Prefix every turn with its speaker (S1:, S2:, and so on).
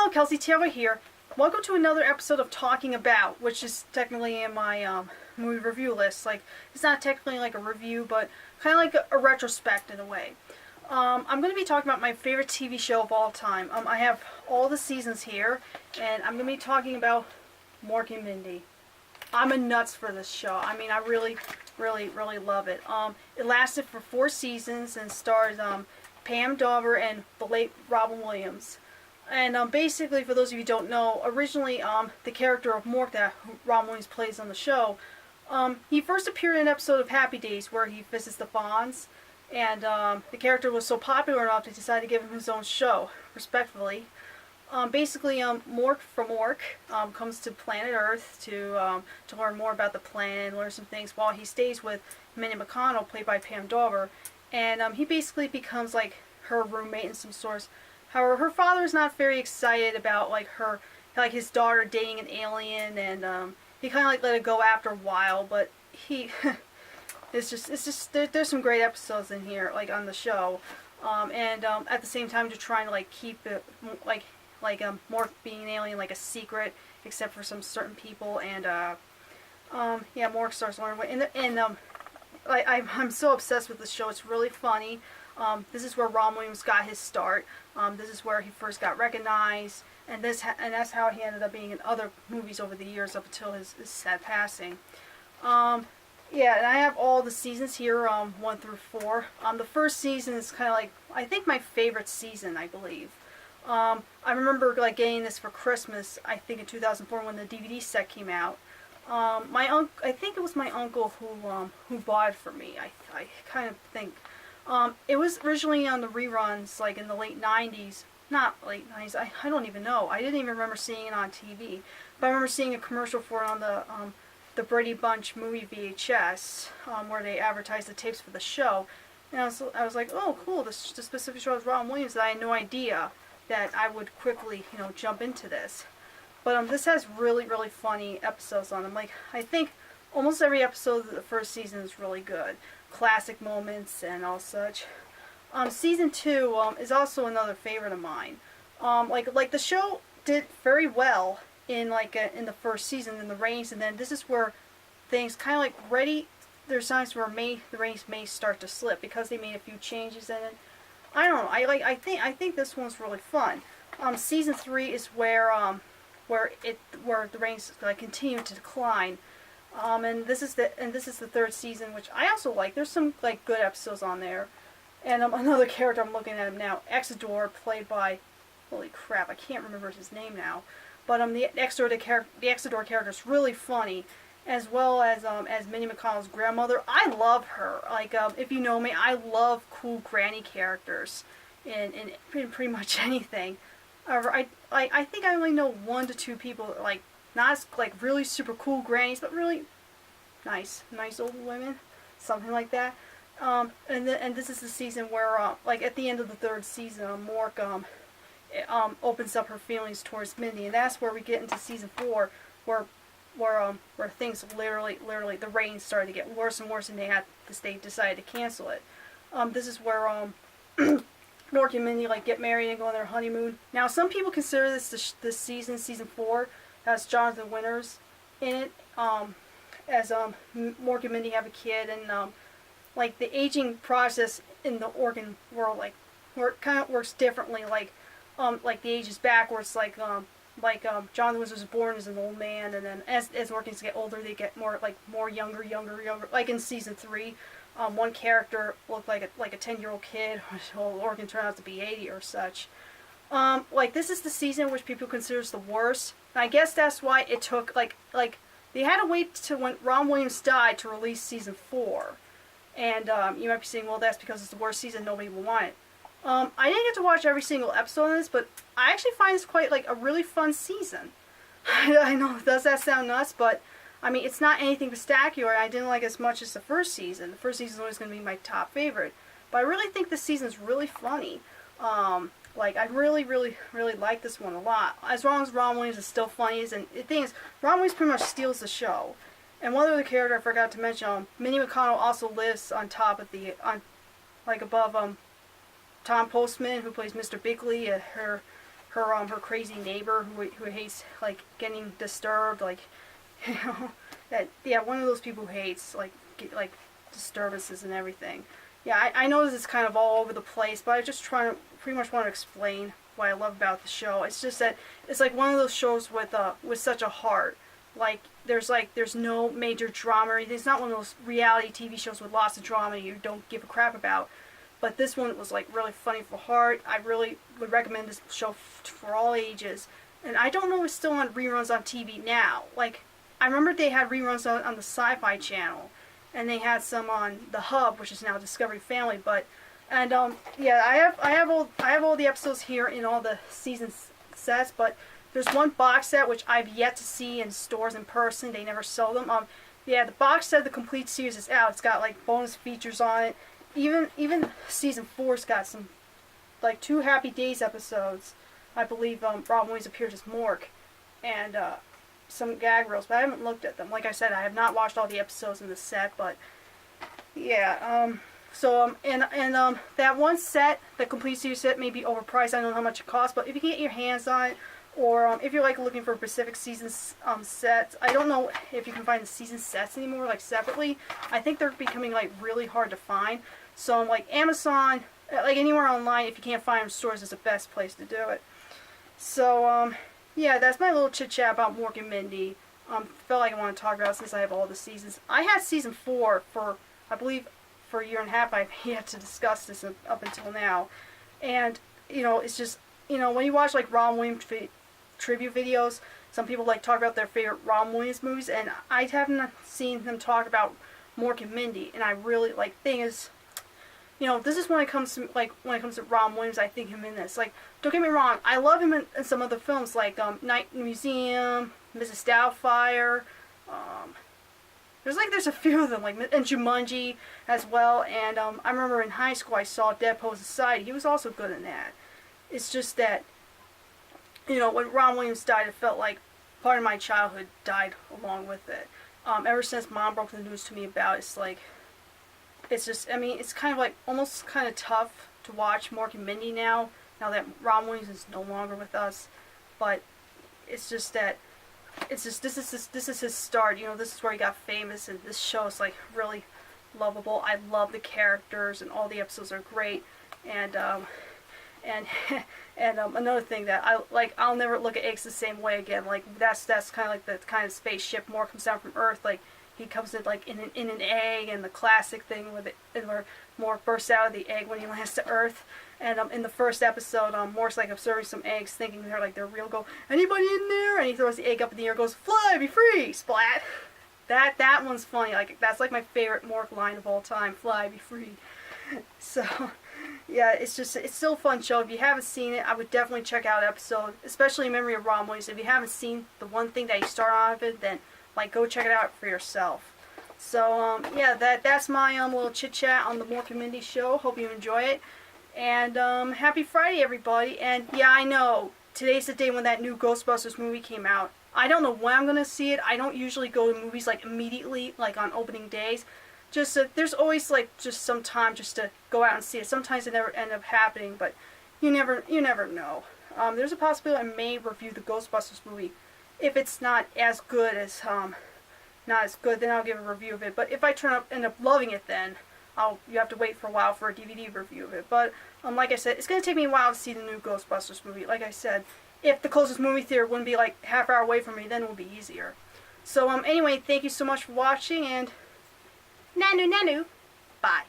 S1: Hello, Kelsey Taylor here. Welcome to another episode of Talking About, which is technically in my movie review list. Like, it's not technically like a review, but kind of like a retrospect in a way. I'm going to be talking about my favorite TV show of all time. I have all the seasons here, and I'm going to be talking about Mork and Mindy. I'm a nuts for this show. I mean, I really love it. It lasted for 4 seasons and stars Pam Dauber and the late Robin Williams. And basically, for those of you who don't know, originally the character of Mork that Robin Williams plays on the show, he first appeared in an episode of Happy Days where he visits the Fonz, and the character was so popular enough they decided to give him his own show, respectfully. Basically, Mork from Mork comes to planet Earth to learn more about the planet and learn some things while he stays with Minnie McConnell, played by Pam Dauber, and he basically becomes like her roommate in some sorts. However, her father is not very excited about his daughter dating an alien, and he kind of like let it go after a while. But he, it's just there's some great episodes in here, like on the show, and at the same time, just trying to like keep it Mork being an alien like a secret, except for some certain people, and yeah, Mork starts learning. I'm so obsessed with this show. It's really funny. This is where Robin Williams got his start. This is where he first got recognized, and that's how he ended up being in other movies over the years up until his sad passing. Yeah, and I have all the seasons here, 1 through 4. The first season is kind of like, I think, my favorite season, I believe. I remember like getting this for Christmas, I think in 2004 when the DVD set came out. I think it was my uncle who bought it for me. I kind of think. It was originally on the reruns, like in the late 90s. Not late 90s, I don't even know. I didn't even remember seeing it on TV. But I remember seeing a commercial for it on the Brady Bunch movie VHS, where they advertised the tapes for the show. And I was like, oh cool, this specific show is Robin Williams, that I had no idea that I would quickly, jump into this. But this has really funny episodes on them. Like, I think almost every episode of the first season is really good. Classic moments and all such. Season 2 is also another favorite of mine. Like the show did very well in in the first season in the ratings, and then this is where things kind of there's times where the ratings may start to slip because they made a few changes in it. I don't know. I think this one's really fun. Season 3 is where the ratings continue to decline. And this is the 3rd season, which I also like. There's some good episodes on there. And another character, I'm looking at him now, Exodore, played by, holy crap, I can't remember his name now. But the Exodore character is really funny, as well as Minnie McConnell's grandmother. I love her. If you know me, I love cool granny characters in pretty much anything. However, I think I only know 1 to 2 people not as really super cool grannies, but really nice old women, something like that. And this is the season where at the end of the 3rd season, Mork opens up her feelings towards Mindy, and that's where we get into season 4, where things literally the ratings started to get worse and worse, and they decided to cancel it. This is where Mork and Mindy get married and go on their honeymoon. Now, some people consider this season 4, has Jonathan Winters in it, as Mork and Mindy have a kid, and the aging process in the organ world, where it kind of works differently, the age is backwards, Jonathan Winters was born as an old man, and then as organs get older, they get more younger. Like in season 3, one character looked like a 10-year-old kid, which the organ turned out to be 80 or such. This is the season which people consider the worst. And I guess that's why it took, they had to wait to when Ron Williams died to release season 4. And you might be saying, well, that's because it's the worst season, nobody will want it. I didn't get to watch every single episode of this, but I actually find this quite, a really fun season. I know, does that sound nuts? But, I mean, it's not anything spectacular. I didn't like it as much as the first season. The first season is always going to be my top favorite. But I really think this season's really funny. I really like this one a lot. As long as Ron Williams is still funny, and the thing is, Ron Williams pretty much steals the show. And one other character I forgot to mention, Minnie McConnell also lives on top of above Tom Postman, who plays Mr. Bigley, her crazy neighbor who hates like getting disturbed, like you know that yeah, one of those people who hates like disturbances and everything. Yeah, I know this is kind of all over the place, but I just pretty much want to explain what I love about the show. It's just that it's like one of those shows with such a heart. There's no major drama. It's not one of those reality TV shows with lots of drama you don't give a crap about. But this one was like really funny for heart. I really would recommend this show for all ages. And I don't know if it's still on reruns on TV now. Like I remember they had reruns on the Sci-Fi Channel, and they had some on the Hub, which is now Discovery Family. Yeah, I have all the episodes here in all the season sets, but there's one box set which I've yet to see in stores in person. They never sell them. Yeah, the box set, the complete series is out. It's got like bonus features on it. Even season 4's got some like 2 Happy Days episodes. I believe Robin Williams appeared as Mork, and some gag reels, but I haven't looked at them. Like I said, I have not watched all the episodes in the set, but yeah. That one set, the complete series set, may be overpriced. I don't know how much it costs, but if you can get your hands on it, or if you're like looking for specific season sets, I don't know if you can find the season sets anymore, like separately. I think they're becoming like really hard to find. So like Amazon, like anywhere online, if you can't find them in stores, is the best place to do it. So yeah, that's my little chit chat about Mork and Mindy. Felt like I want to talk about it since I have all the seasons. I had season 4 for, I believe, for a year and a half. I've yet to discuss this up until now, and it's just when you watch like Robin Williams tribute videos, some people like talk about their favorite Robin Williams movies, and I haven't seen them talk about Mork and Mindy. And I really like. Thing is, this is when it comes to Robin Williams, I think him in this. Like, don't get me wrong, I love him in some other films like Night in the Museum, Mrs. Doubtfire. There's a few of them, like, and Jumanji as well. And I remember in high school I saw Dead Poet Society. He was also good in that. It's just that, when Ron Williams died, it felt like part of my childhood died along with it. Ever since Mom broke the news to me about it, it's just, I mean, it's kind of like almost kind of tough to watch Mork and Mindy now that Ron Williams is no longer with us. But it's just that, this is his start. This is where he got famous, and this show is like really lovable. I love the characters, and all the episodes are great. And another thing that I'll never look at eggs the same way again. Like that's kind of like the kind of spaceship Mork comes down from Earth. Like he comes in like in an egg, and the classic thing where Mork bursts out of the egg when he lands to Earth. And in the first episode, Mork's like observing some eggs, thinking they're real. Go, anybody in there? And he throws the egg up in the air, goes, fly, be free, splat. That one's funny. Like that's like my favorite Mork line of all time. Fly, be free. So yeah, it's still a fun show. If you haven't seen it, I would definitely check out an episode, especially in memory of Ron Williams. If you haven't seen the one thing that you start on of it, then go check it out for yourself. So yeah, that's my little chit chat on the Mork and Mindy show. Hope you enjoy it. And happy Friday, everybody. And yeah, I know today's the day when that new Ghostbusters movie came out. I don't know when I'm gonna see it. I don't usually go to movies like immediately, like on opening days. Just there's always like just some time just to go out and see it. Sometimes it never end up happening, but you never know. There's a possibility I may review the Ghostbusters movie. If it's not as good, then I'll give a review of it. But if I end up loving it, then you have to wait for a while for a DVD review of it. But like I said, it's going to take me a while to see the new Ghostbusters movie. Like I said, if the closest movie theater wouldn't be like half hour away from me, then it would be easier. So anyway, thank you so much for watching, and nanu nanu, bye.